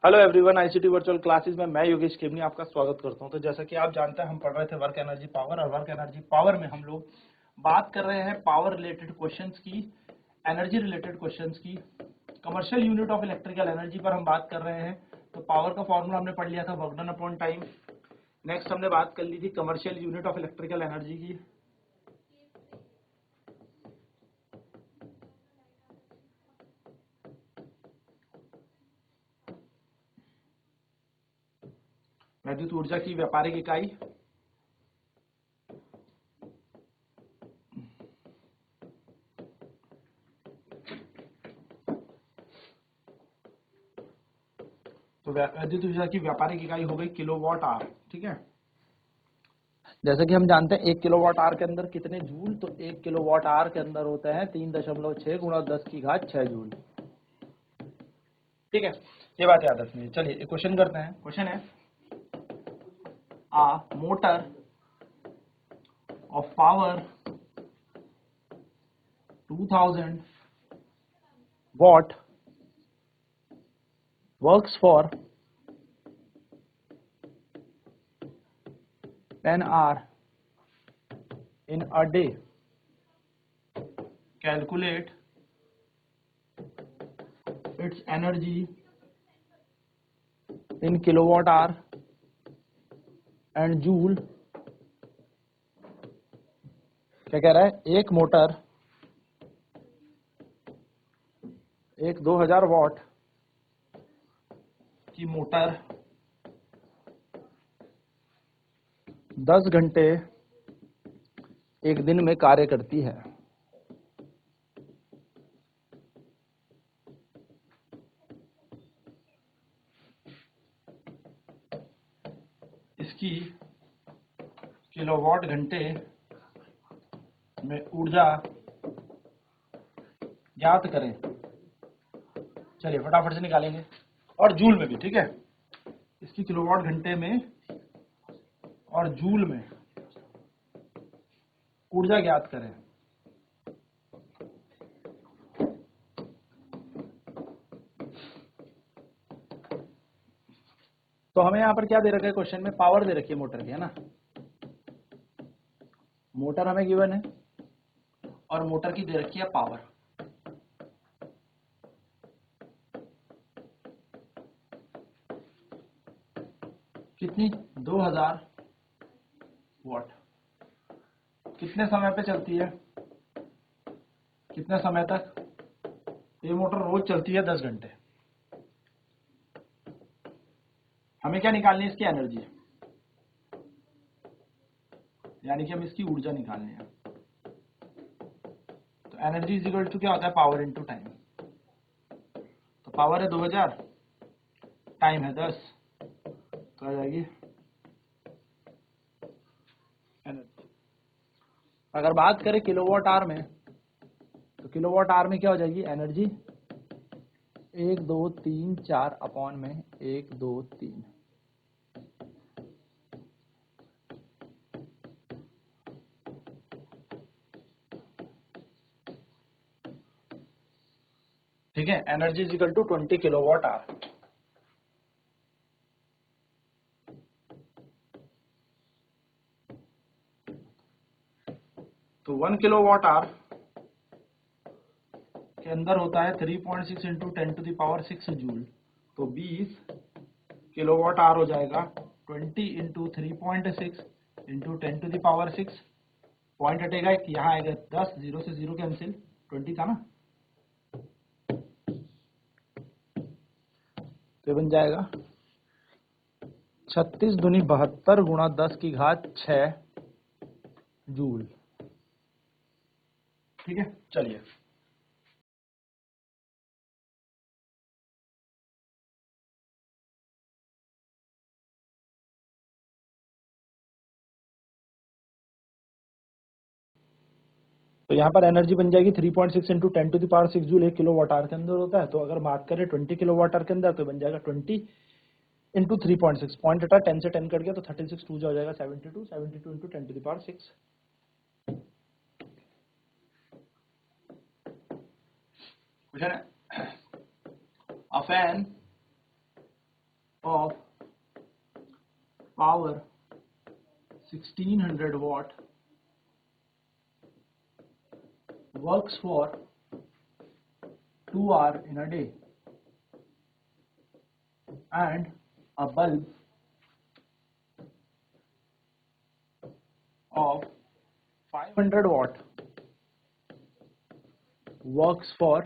Hello everyone, ICT virtual classes में मैं योगेश खेमनी आपका स्वागत करता हूं। तो जैसा कि आप जानते हैं, हम पढ़ रहे थे वर्क एनर्जी पावर, और वर्क एनर्जी पावर में हम लोग बात कर रहे हैं पावर रिलेटेड क्वेश्चंस की, एनर्जी रिलेटेड क्वेश्चंस की। Commercial unit of electrical energy पर हम बात कर रहे हैं। तो पावर का फॉर्मूला हमने पढ़ लिया था, work done upon time. Next हमने बात कर ली थी commercial unit of electrical energy की। वैद्युत ऊर्जा की व्यापारिक इकाई। तो वैद्युत ऊर्जा की व्यापारिक इकाई हो गई किलोवाट आवर। ठीक है, जैसे कि हम जानते हैं 1 किलोवाट आवर के अंदर कितने जूल, तो 1 किलोवाट आवर के अंदर होते हैं 3.6 गुणा 10 की घात 6 जूल। ठीक है, ये बात याद रखनी है। चलिए एक क्वेश्चन करते हैं। क्वेश्चन है a motor of power 2000 watt works for 10 hour in a day. Calculate its energy in kilowatt hour and joule। क्या कह रहा है? एक मोटर, एक 2000 वॉट की मोटर 10 घंटे एक दिन में कार्य करती है। इसकी किलोवाट घंटे में ऊर्जा ज्ञात करें। चलिए फटाफट से निकालेंगे, और जूल में भी। ठीक है, इसकी किलोवाट घंटे में और जूल में ऊर्जा ज्ञात करें। तो हमें यहाँ पर क्या दे रखा है? क्वेश्चन में पावर दे रखी है मोटर की, है ना। मोटर हमें गिवन है और मोटर की दे रखी है पावर। कितनी? 2000 वॉट। कितने समय पे चलती है? कितने समय तक? ये मोटर रोज चलती है 10 घंटे। हमें क्या निकालनी है? इसकी एनर्जी, यानी कि हम इसकी ऊर्जा निकालनी है। तो एनर्जी इज इक्वल टू क्या होता है? Power into time. तो पावर है 2000, टाइम है 10, तो आ जाएगी एनर्जी। अगर बात करें किलोवाट आवर में, तो किलोवाट आवर में क्या हो जाएगी एनर्जी? 1 2 3 4 अपॉन में 1 2 3। ठीक है, energy is equal to 20 kilowatt hour. तो 1 किलोवाट आवर के अंदर होता है 3.6 into 10 to the power 6 joule. तो 20 किलोवाट आवर हो जाएगा 20 into 3.6 into 10 to the power 6। Point हटेगा एक, यहाँ आएगा 10, 0 से 0 कैंसिल, 20 था ना, तो बन जाएगा 36 दूनी 72 गुणा 10 की घात 6 जूल। ठीक है, चलिए तो यहाँ पर एनर्जी बन जाएगी 3.6 into 10 to the power 6 joule. 1 kilowatt hour के अंदर होता है। तो अगर बात करें 20 किलो वाट आवर के अंदर, तो बन जाएगा 20 इंटू 3.6। पॉइंट हटा, 10 से 10 कट गया, तो 36 2 हो जाएगा 72, 72 into 10 to the power 6। Question है, a fan of power 1600 watt works for 2 hours in a day, and a bulb of 500 watt works for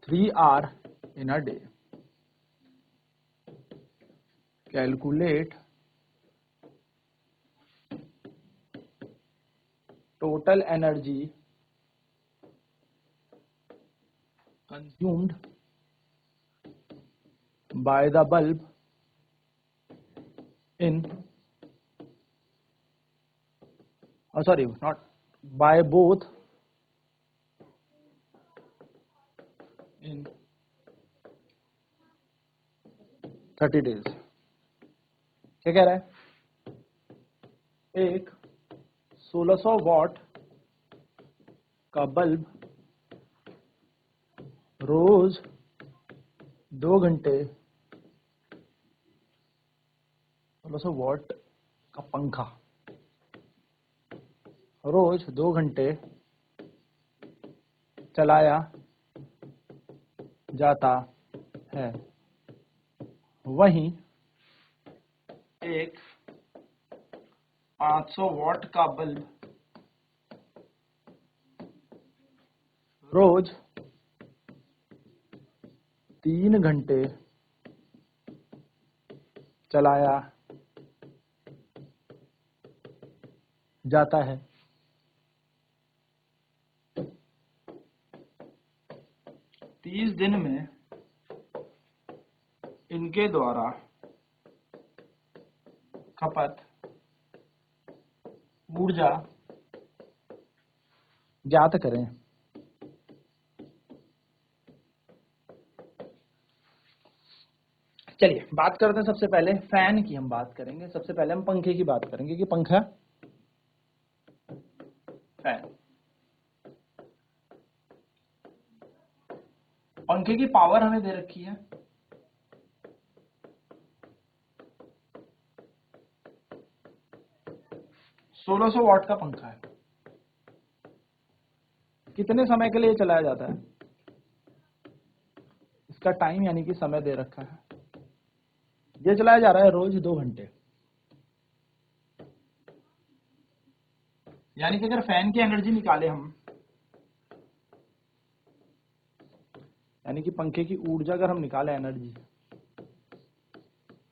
3 hours in a day. Calculate total energy consumed by the bulb in, sorry, not by both, in 30 days. क्या कह रहा है? एक 1600 what का bulb रोज 2 घंटे, 1600 what का पंखा रोज 2 घंटे चलाया जाता है, वहीं एक 500 वॉट का बल्ब रोज 3 घंटे चलाया जाता है। 30 दिन में इनके द्वारा खपत ऊर्जा ज्ञात करें। चलिए बात करते हैं। सबसे पहले फैन की हम बात करेंगे। सबसे पहले हम पंखे की बात करेंगे कि पंखा, फैन, पंखे की पावर हमें दे रखी है 1600 वॉट का पंखा है। कितने समय के लिए चलाया जाता है? इसका टाइम यानी कि समय दे रखा है। ये चलाया जा रहा है रोज 2 घंटे। यानी कि अगर फैन की एनर्जी निकाले हम, यानी कि पंखे की ऊर्जा अगर हम निकाले एनर्जी,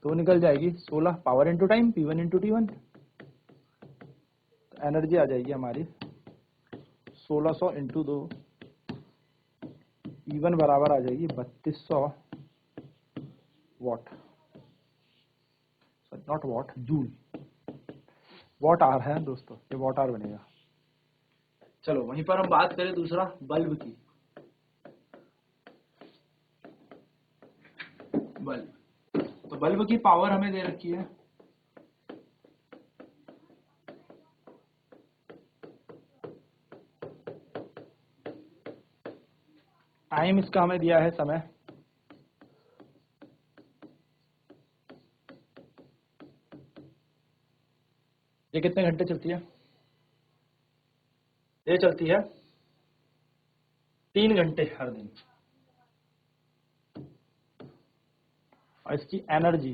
तो निकल जाएगी 16 power into time, P1 into T1। तो एनर्जी आ जाएगी हमारी 1600 इंटू 2, P1 बराबर आ जाएगी 3200 watt, not watt, joule. Watt hour है दोस्तों, ये वॉट आवर बनेगा। चलो वहीं पर हम बात करें दूसरा बल्ब की। बल्ब, तो बल्ब की पावर हमें दे रखी है टाइम, इसका हमें दिया है समय, ये कितने घंटे चलती है? ये चलती है 3 घंटे हर दिन। और इसकी एनर्जी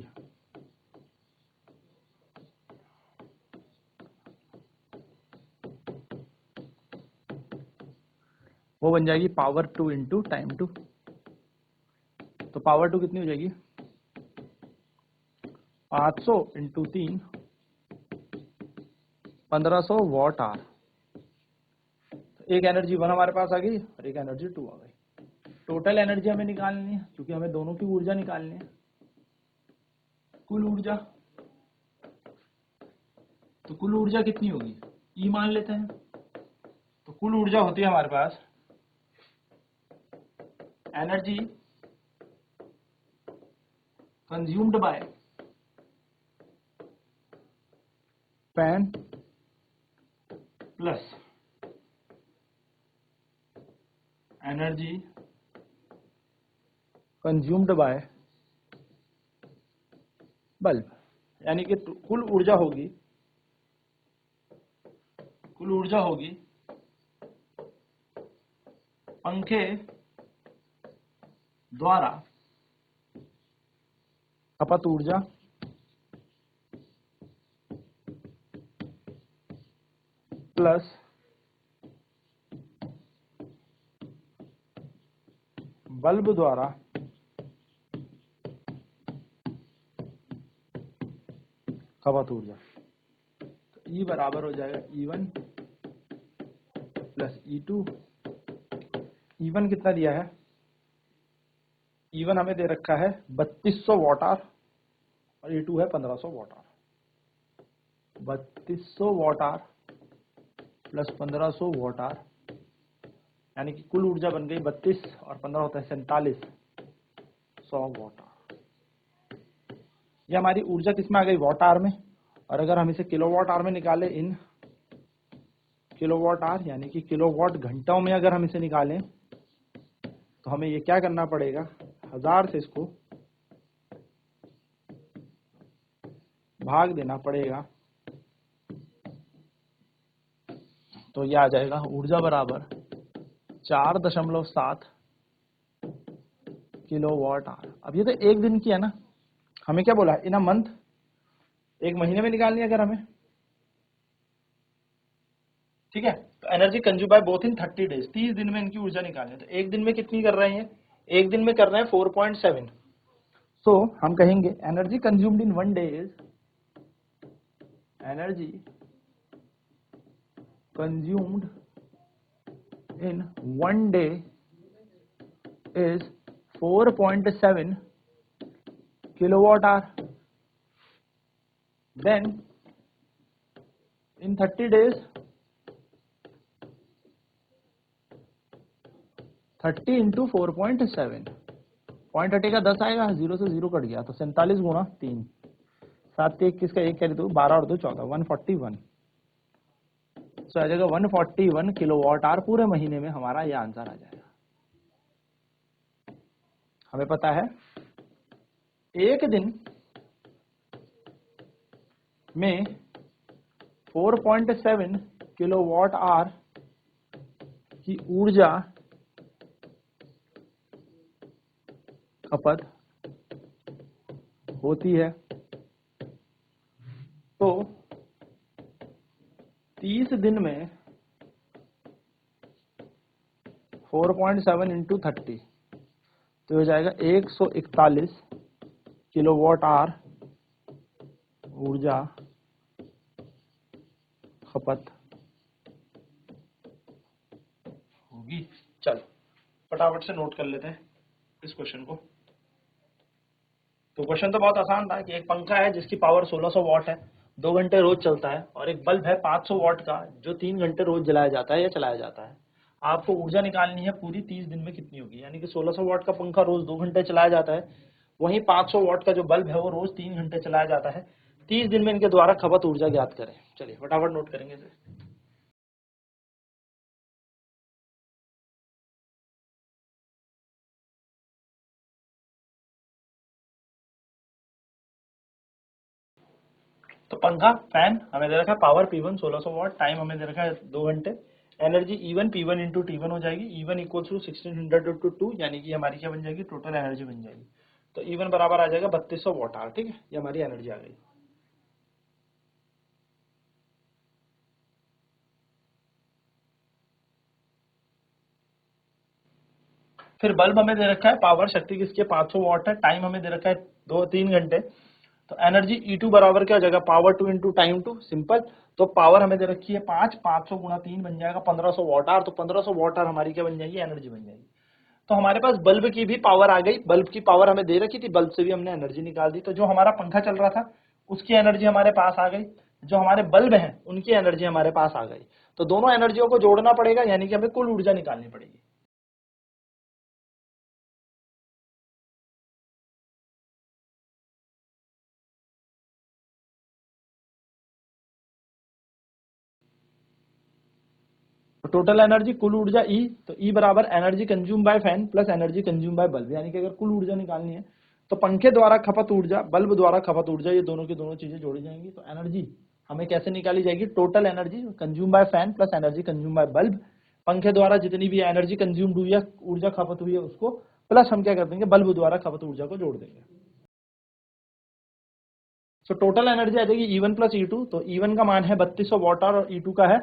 वो बन जाएगी पावर 2 इंटू टाइम 2। तो पावर 2 कितनी हो जाएगी? 500 इंटू 3, 1500 वॉट आवर। एक एनर्जी 1 हमारे पास आ गई और एक एनर्जी 2 आ गई। टोटल एनर्जी हमें निकालनी है, क्योंकि हमें दोनों की ऊर्जा निकालनी है, कुल ऊर्जा। तो कुल ऊर्जा कितनी होगी? ई मान लेते हैं। तो कुल ऊर्जा होती है हमारे पास energy consumed by fan plus energy consumed by bulb, यानी कि कुल ऊर्जा होगी पंखे द्वारा खपत ऊर्जा प्लस बल्ब द्वारा खपत ऊर्जा। तो E बराबर हो जाएगा E1 प्लस E2। E1 कितना दिया है? E1 हमें दे रखा है 3200 वॉट आवर और E2 है 1500 watt hour. 3200 watt hour plus 1500 watt hour, यानी कि कुल ऊर्जा बन गई 32 और 15 होता है 4700 वॉट आवर। ये हमारी ऊर्जा किसमें आ गई? वॉट आवर में। और अगर हम इसे किलोवाट आवर में निकालें, इन किलोवाट आवर यानी कि किलोवाट घंटों में अगर हम इसे निकालें तो हमें ये क्या करना पड़ेगा? 1000 से इसको भाग देना पड़ेगा। तो ये आ जाएगा ऊर्जा बराबर 4.7 किलोवाट आवर। अब ये तो एक दिन की है ना, हमें क्या बोला है? इन अ मंथ, एक महीने में निकालनी है अगर हमें, ठीक है। तो energy consume by both in 30 days, 30 दिन में इनकी ऊर्जा निकालनी है। तो एक दिन में कितनी कर रहे हैं? एक दिन में कर रहे हैं 4.7। सो हम कहेंगे energy consumed in 1 day is, energy consumed in 1 day is 4.7 kilowatt hour. Then in 30 days 30 into 4.7, point हटेगा 10 आएगा, 0 से 0 कट गया तो 47 गुणा 3, 7 21 का 1 कह दो 12 और 2 14, 141। तो आ जाएगा 141 किलोवाट आवर पूरे महीने में हमारा ये आंसर आ जाएगा। हमें पता है एक दिन में 4.7 किलोवाट आवर की ऊर्जा खपत होती है। तो 30 दिन में 4.7 इंटू 30 तो हो जाएगा 141 किलोवाट आवर ऊर्जा खपत होगी। चलो फटाफट से नोट कर लेते हैं इस क्वेश्चन को। तो क्वेश्चन तो बहुत आसान था कि एक पंखा है जिसकी पावर 1600 वॉट है, 2 घंटे रोज चलता है, और एक बल्ब है 500 वॉट का जो 3 घंटे रोज जलाया जाता है या चलाया जाता है। आपको ऊर्जा निकालनी है पूरी 30 दिन में कितनी होगी, यानी कि 1600 वॉट का पंखा रोज 2 घंटे चलाया जाता है, वहीं 500 वॉट का जो बल्ब है वो रोज 3 घंटे चलाया जाता है। 30 दिन में इनके द्वारा खपत ऊर्जा ज्ञात करें। चलिए फटाफट नोट करेंगे इसे। तो पंखा फैन हमें दे रखा है पावर P1 1600 वॉट, टाइम हमें दे रखा है 2 घंटे, energy E1 P1 into T1 हो जाएगी, E1 इक्वल टू 1600 इंटू 2, यानी कि हमारी क्या बन जाएगी? टोटल एनर्जी बन जाएगी। तो E1 बराबर आ जाएगा 3200 वॉट आवर। ठीक है, ये हमारी एनर्जी आ गई। फिर बल्ब हमें दे रखा है पावर शक्ति किसकी है? 500 वॉट है, टाइम हमें दे रखा है 2-3 घंटे। तो एनर्जी E2 बराबर क्या हो जाएगा? Power 2 into time 2, simple. तो पावर हमें दे रखी है 500 गुणा 3 बन जाएगा 1500 वॉट आवर। तो 1500 वॉट आवर हमारी क्या बन जाएगी? एनर्जी बन जाएगी। तो हमारे पास बल्ब की भी पावर आ गई, बल्ब की पावर हमें दे रखी थी, बल्ब से भी हमने एनर्जी निकाल दी। तो जो हमारा पंखा चल रहा था उसकी एनर्जी हमारे पास आ गई, जो हमारे बल्ब हैं उनकी एनर्जी हमारे पास आ गई। तो दोनों एनर्जियों को जोड़ना पड़ेगा, यानी कि हमें कुल ऊर्जा निकालनी पड़ेगी। तो टोटल एनर्जी कुल ऊर्जा E, तो E बराबर energy consume by fan plus energy consume by bulb, यानी कि अगर कुल ऊर्जा निकालनी है तो पंखे द्वारा खपत ऊर्जा, बल्ब द्वारा खपत ऊर्जा, ये दोनों की दोनों चीजें जोड़ी जाएंगी। तो एनर्जी हमें कैसे निकाली जाएगी, total energy consume by fan plus energy consume by bulb, पंखे द्वारा जितनी भी एनर्जी कंज्यूम्ड हुई है, ऊर्जा खपत हुई है उसको, प्लस हम क्या कर देंगे, बल्ब द्वारा खपत ऊर्जा को जोड़ देंगे। सो टोटल एनर्जी आ जाएगी E1 प्लस E2, तो E1 का मान है 3200 वाट आवर और E2 का है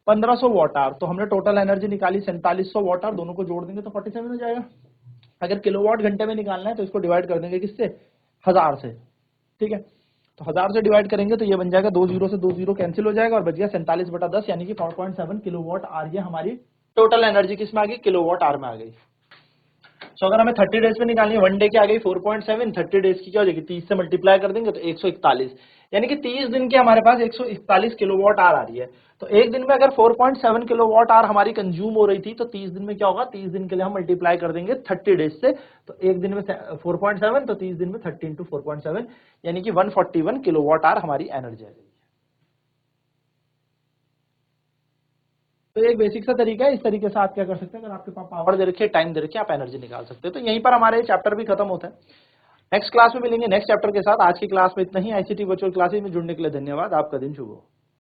1500 वाट आवर। तो हमने टोटल एनर्जी निकाली 4700 वाट आवर, दोनों को जोड़ देंगे तो 47 हो जाएगा। अगर किलोवाट घंटे में निकालना है तो इसको डिवाइड कर देंगे किससे, 1000 से, ठीक है। तो 1000 से डिवाइड करेंगे तो ये बन जाएगा 2 जीरो से 2 जीरो कैंसिल हो जाएगा और बच गया 47/10, यानी कि 4.7 किलोवाट आवर। ये हमारी टोटल एनर्जी किस में आ गई, किलोवाट आवर में आ गई। सो अगर हमें 30 डेज में निकालनी है, 1 डे की आ गई 4.7, 30 डेज की क्या हो जाएगी, 30 से मल्टीप्लाई कर देंगे तो 141, यानी कि 30 दिन की हमारे पास 141 किलोवाट आवर आ रही है। तो एक दिन में अगर 4.7 किलोवाट आवर हमारी कंज्यूम हो रही थी, तो 30 दिन में क्या होगा, 30 दिन के लिए हम मल्टीप्लाई कर देंगे 30 डेज से, तो एक दिन में 4.7, तो 30 दिन में 30 इंटू 4.7, यानी कि 141 किलोवाट आवर हमारी एनर्जी आ जाएगी। तो एक बेसिक सा तरीका है, इस तरीके से आप क्या कर सकते हैं, अगर आपके पास पावर दे रखी है, टाइम दे रखी है, आप एनर्जी निकाल सकते हैं। तो यहीं पर हमारे चैप्टर भी खत्म होता है। नेक्स्ट क्लास में मिलेंगे नेक्स्ट चैप्टर के साथ। आज की क्लास में इतना ही। आईसीटी वर्चुअल क्लासेस में जुड़ने के लिए धन्यवाद। आपका दिन शुभ हो।